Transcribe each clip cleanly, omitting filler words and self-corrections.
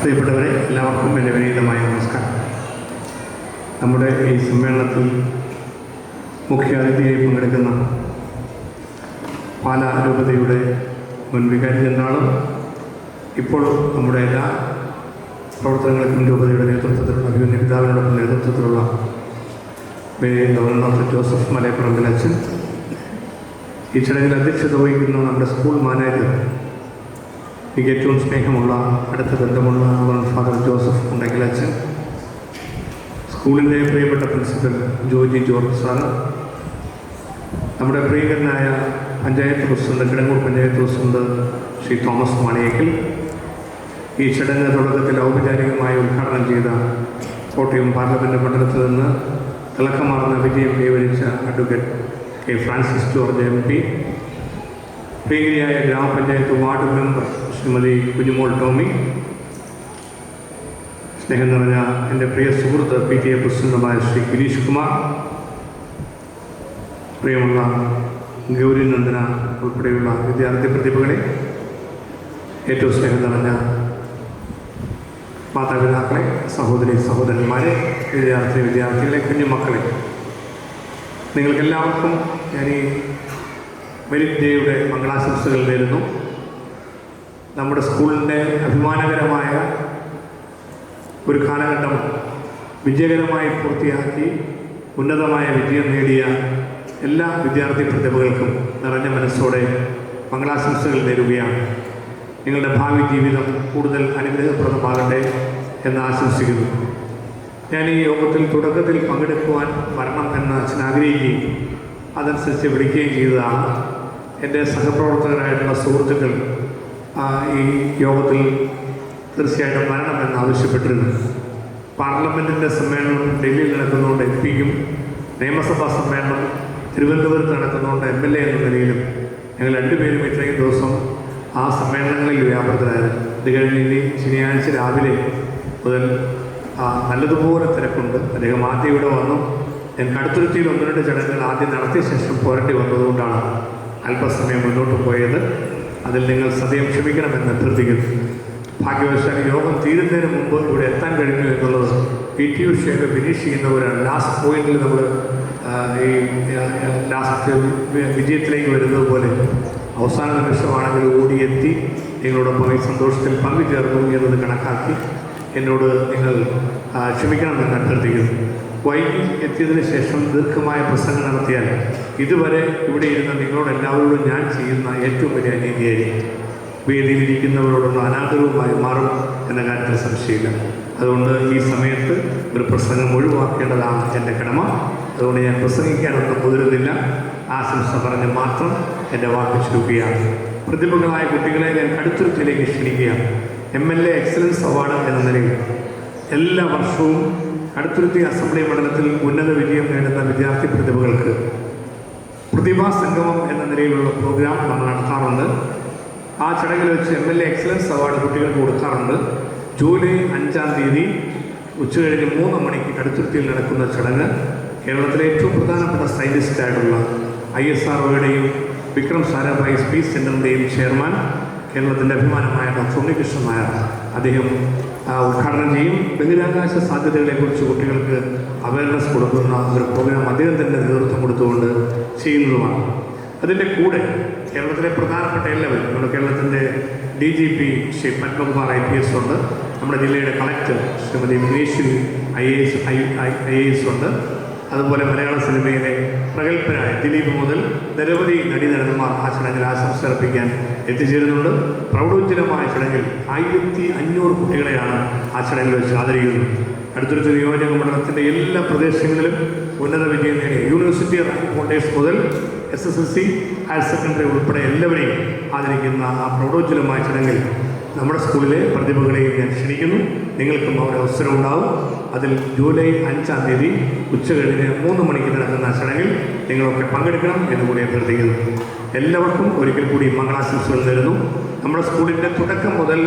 പ്രിയപ്പെട്ടവരെ, എല്ലാവർക്കും എൻ്റെ വിനീതമായ നമസ്കാരം. നമ്മുടെ ഈ സമ്മേളനത്തിൽ മുഖ്യാതിഥിയായി പങ്കെടുക്കുന്ന പാലാ രൂപതയുടെ മുൻ വികാരി ജനറാളും ഇപ്പോൾ നമ്മുടെ എല്ലാ പ്രവർത്തനങ്ങൾക്കും രൂപതയുടെ നേതൃത്വത്തിലുള്ള അഭിമന്യ പിതാവിനോടൊപ്പം നേതൃത്വത്തിലുള്ള ഗവർണർ ജോസഫ് മലയപ്പറമ്പിൽ അച്ഛൻ, ഈ ചടങ്ങിൽ അധ്യക്ഷത വഹിക്കുന്ന നമ്മുടെ സ്കൂൾ മാനേജർ, എനിക്ക് ഏറ്റവും സ്നേഹമുള്ള അടുത്ത ബന്ധമുള്ള ഫാദർ ജോസഫ് ഉണ്ടെങ്കിലച്ഛൻ, സ്കൂളിൻ്റെ പ്രിയപ്പെട്ട പ്രിൻസിപ്പൽ ജോജി ജോർജ് സാറ്, നമ്മുടെ പ്രിയങ്കരനായ panchayat president, Kidangoor panchayat president Shri Thomas Maliyekkal, ഈ ചടങ്ങ് തുടക്കത്തിൽ ഔപചാരികമായി ഉദ്ഘാടനം ചെയ്ത കോട്ടയം പാർലമെൻറ്റ് മണ്ഡലത്തിൽ നിന്ന് തിളക്കമാർന്ന വിജയം കൈവരിച്ച advocate K Francis George MP, പ്രിയകരിയായ ഗ്രാമപഞ്ചായത്ത് വാർഡ് മെമ്പർ ശ്രീമതി കുഞ്ഞുമോൾ ടോമി, സ്നേഹം നിറഞ്ഞ എൻ്റെ പ്രിയ സുഹൃത്ത് PTA പ്രസിഡന്റുമായ ശ്രീ ഗിരീഷ് കുമാർ, പ്രിയമുള്ള ഗൗരി നന്ദന ഉൾപ്പെടെയുള്ള വിദ്യാർത്ഥി പ്രതിഭകളെ, ഏറ്റവും സ്നേഹം നിറഞ്ഞ മാതാപിതാക്കളെ, സഹോദരി സഹോദരന്മാരെ, വിദ്യാർത്ഥികളെ, കുഞ്ഞുമക്കളെ, നിങ്ങൾക്കെല്ലാവർക്കും ഞാൻ ഈ മെരിറ്റ് ഡേയുടെ മംഗളാശംസകൾ നേരുന്നു. നമ്മുടെ സ്കൂളിൻ്റെ അഭിമാനകരമായ ഒരു കാലഘട്ടം വിജയകരമായി പൂർത്തിയാക്കി ഉന്നതമായ വിജയം നേടിയ എല്ലാ വിദ്യാർത്ഥി പ്രതിഭകൾക്കും നിറഞ്ഞ മനസ്സോടെ മംഗളാശംസകൾ നേരുകയാണ്. നിങ്ങളുടെ ഭാവി ജീവിതം കൂടുതൽ അനുഗ്രഹപ്രദമാകട്ടെ എന്ന് ആശംസിക്കുന്നു. ഞാൻ ഈ യോഗത്തിൽ തുടക്കത്തിൽ പങ്കെടുക്കുവാൻ വരണം എന്ന് അച്ഛൻ ആഗ്രഹിക്കുകയും അതനുസരിച്ച് വിളിക്കുകയും ചെയ്തതാണ്. എൻ്റെ സഹപ്രവർത്തകരായിട്ടുള്ള സുഹൃത്തുക്കൾ ഈ യോഗത്തിൽ തീർച്ചയായിട്ടും വരണമെന്ന് ആവശ്യപ്പെട്ടിരുന്നു. പാർലമെൻറ്റിൻ്റെ സമ്മേളനം ഡൽഹിയിൽ നടക്കുന്നതുകൊണ്ട് MP-ക്കും, നിയമസഭാ സമ്മേളനം തിരുവനന്തപുരത്ത് നടക്കുന്നതുകൊണ്ട് MLA എന്ന നിലയിലും ഞങ്ങൾ രണ്ടുപേരും ഇത്രയും ദിവസം ആ സമ്മേളനങ്ങളിൽ വ്യാപൃതരായിരുന്നു. ഇത് കഴിഞ്ഞ് ഇനി ശനിയാഴ്ച രാവിലെ മുതൽ നല്ലതുപോലെ തിരക്കുണ്ട്. അദ്ദേഹം ആദ്യം ഇവിടെ വന്നു. ഞാൻ കടുത്തുരുത്തിയിൽ 1-2 ചടങ്ങുകൾ ആദ്യം നടത്തിയ ശേഷം പോരേണ്ടി വന്നതുകൊണ്ടാണ് അല്പസമയം മുന്നോട്ട് പോയത്. അതിൽ നിങ്ങൾ സദയം ക്ഷമിക്കണമെന്ന് അഭ്യർത്ഥിക്കുന്നു. ഭാഗ്യവശാൽ യോഗം തീരുന്നതിന് മുമ്പ് ഇവിടെ എത്താൻ കഴിഞ്ഞു എന്നുള്ളത് PT ഉഷയൊക്കെ ഫിനിഷ് ചെയ്യുന്നവരാണ്. ലാസ്റ്റ് പോയിന്റിൽ നമ്മൾ ഈ ലാസ്റ്റ് വിജയത്തിലേക്ക് വരുന്നത് പോലെ അവസാന നിമിഷമാണെങ്കിൽ ഓടിയെത്തി നിങ്ങളോടൊപ്പം ഈ സന്തോഷത്തിൽ പങ്കുചേർന്നു എന്നത് കണക്കാക്കി എന്നോട് നിങ്ങൾ ക്ഷമിക്കണമെന്ന് അഭ്യർത്ഥിക്കുന്നു. വൈകി എത്തിയതിന് ശേഷം ദീർഘമായ പ്രസംഗം നടത്തിയാൽ ഇതുവരെ ഇവിടെ ഇരുന്ന നിങ്ങളോടെല്ലാവരോടും ഞാൻ ചെയ്യുന്ന ഏറ്റവും വലിയ അനീതിയായിരിക്കും. വേദിയിലിരിക്കുന്നവരോടുള്ള അനാദരവുമായി മാറും എന്ന കാര്യത്തിൽ സംശയമില്ല. അതുകൊണ്ട് ഈ സമയത്ത് ഒരു പ്രസംഗം ഒഴിവാക്കേണ്ടതാണ് എൻ്റെ കടമ. അതുകൊണ്ട് ഞാൻ പ്രസംഗിക്കാനൊന്നും മുതിരുന്നില്ല. ആശംസ പറഞ്ഞ് മാത്രം എൻ്റെ വാക്ക് ചുരുക്കുകയാണ്. പ്രതിഭകളായ കുട്ടികളെ ഞാൻ കടുത്തുരുത്തിലേക്ക് ക്ഷണിക്കുകയാണ്. MLA എക്സലൻസ് അവാർഡ് എന്ന നിലയിൽ എല്ലാ വർഷവും കടുത്തുരുത്തി അസംബ്ലി മണ്ഡലത്തിൽ ഉന്നത വിജയം നേടുന്ന വിദ്യാർത്ഥി പ്രതിഭകൾക്ക് പ്രതിഭാ സംഗമം എന്ന നിലയിലുള്ള പ്രോഗ്രാം നമ്മൾ നടത്താറുണ്ട്. ആ ചടങ്ങിൽ വെച്ച് MLA എക്സലൻസ് അവാർഡ് കുട്ടികൾക്ക് കൊടുക്കാറുണ്ട്. ജൂലൈ 5-ാം തീയതി ഉച്ചകഴിഞ്ഞ് 3 മണിക്ക് കടുത്തുരുത്തിയിൽ നടക്കുന്ന ചടങ്ങ് കേരളത്തിലെ ഏറ്റവും പ്രധാനപ്പെട്ട സയൻറ്റിസ്റ്റായിട്ടുള്ള ISROയുടെയും വിക്രം സാരാഭായ് സ്പേസ് സെൻ്ററിൻ്റെയും ചെയർമാൻ, കേരളത്തിൻ്റെ അഭിമാനമായ ഡോക്ടർ ഉണ്ണികൃഷ്ണൻ നായർ, അദ്ദേഹം ഉദ്ഘാടനം ചെയ്യും. ബഹിരാകാശ സാധ്യതകളെക്കുറിച്ച് കുട്ടികൾക്ക് അവയർനെസ് കൊടുക്കുന്ന ഒരു പ്രോഗ്രാം അദ്ദേഹം തന്നെ നേതൃത്വം കൊടുത്തുകൊണ്ട് ചെയ്യുന്നതുമാണ്. അതിൻ്റെ കൂടെ കേരളത്തിലെ പ്രധാനപ്പെട്ട എല്ലാവരും, നമ്മുടെ കേരളത്തിൻ്റെ DGP ശ്രീ പത്മകുമാർ IPS ഉണ്ട്, നമ്മുടെ ജില്ലയുടെ കളക്ടർ ശ്രീമതി വിനേശ്വരി IAS ഉണ്ട്, അതുപോലെ മലയാള സിനിമയിലെ പ്രഗത്ഭരായ ദിലീപ് മുതൽ നിരവധി നടീനടന്മാർ ആ ചടങ്ങിൽ ആശംസ അർപ്പിക്കാൻ എത്തിച്ചേരുന്നുണ്ട്. പ്രൗഢോജ്വലമായ ചടങ്ങിൽ 1500 കുട്ടികളെയാണ് ആ ചടങ്ങിൽ വെച്ച് ആദരിക്കുന്നത്. കടുത്തുരുത്തി നിയോജക മണ്ഡലത്തിൻ്റെ എല്ലാ പ്രദേശങ്ങളിലും ഉന്നത വിജയം നേടിയ യൂണിവേഴ്സിറ്റി റാങ്ക് ഹോൾഡേഴ്സ് മുതൽ SSLC, ഹയർ സെക്കൻഡറി ഉൾപ്പെടെ എല്ലാവരെയും ആദരിക്കുന്ന ആ പ്രൗഢോജ്വലമായ ചടങ്ങിൽ നമ്മുടെ സ്കൂളിലെ പ്രതിഭകളെയും ഞാൻ ക്ഷണിക്കുന്നു. നിങ്ങൾക്കും ഒരു അവസരം ഉണ്ടാവും. അതിൽ ജൂലൈ 5-ാം തീയതി ഉച്ചകഴിഞ്ഞ് 3 മണിക്ക് നടക്കുന്ന ചടങ്ങിൽ നിങ്ങളൊക്കെ പങ്കെടുക്കണം എന്ന് കൂടി അഭ്യർത്ഥിക്കുന്നു. എല്ലാവർക്കും ഒരിക്കൽ കൂടി മംഗളാശംസകൾ നേരുന്നു. നമ്മുടെ സ്കൂളിൻ്റെ തുടക്കം മുതൽ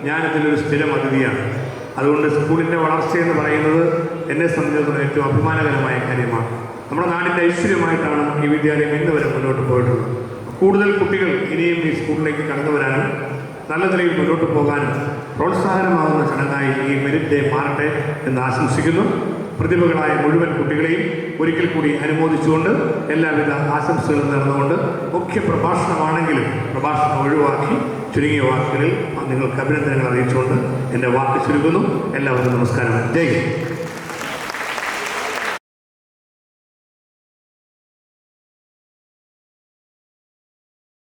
ഞാനിതിലൊരു സ്ഥിരം അതിഥിയാണ്. അതുകൊണ്ട് സ്കൂളിൻ്റെ വളർച്ചയെന്ന് പറയുന്നത് എന്നെ സംബന്ധിച്ചിടത്തോളം ഏറ്റവും അഭിമാനകരമായ കാര്യമാണ്. നമ്മുടെ നാടിൻ്റെ ഐശ്വര്യമായിട്ടാണ് ഈ വിദ്യാലയം ഇന്ന് വരെ മുന്നോട്ട് പോയിട്ടുള്ളത്. കൂടുതൽ കുട്ടികൾ ഇനിയും ഈ സ്കൂളിലേക്ക് കടന്നു വരാനും നല്ല നിലയിൽ മുന്നോട്ട് പോകാനും പ്രോത്സാഹനമാകുന്ന ചടങ്ങായി ഈ മെറിറ്റ് ഡേ മാറട്ടെ എന്ന് ആശംസിക്കുന്നു. പ്രതിഭകളായ മുഴുവൻ കുട്ടികളെയും ഒരിക്കൽ കൂടി അനുമോദിച്ചുകൊണ്ട് എല്ലാവിധ ആശംസകളും നേർന്നുകൊണ്ട് മുഖ്യ പ്രഭാഷണമാണെങ്കിലും പ്രഭാഷണം ഒഴിവാക്കി ചുരുങ്ങിയ വാക്കുകളിൽ നിങ്ങൾക്ക് അഭിനന്ദനങ്ങൾ അറിയിച്ചുകൊണ്ട് എൻ്റെ വാക്ക് ചുരുക്കുന്നു. എല്ലാവർക്കും നമസ്കാരം. ജയ് ഹിന്ദ്.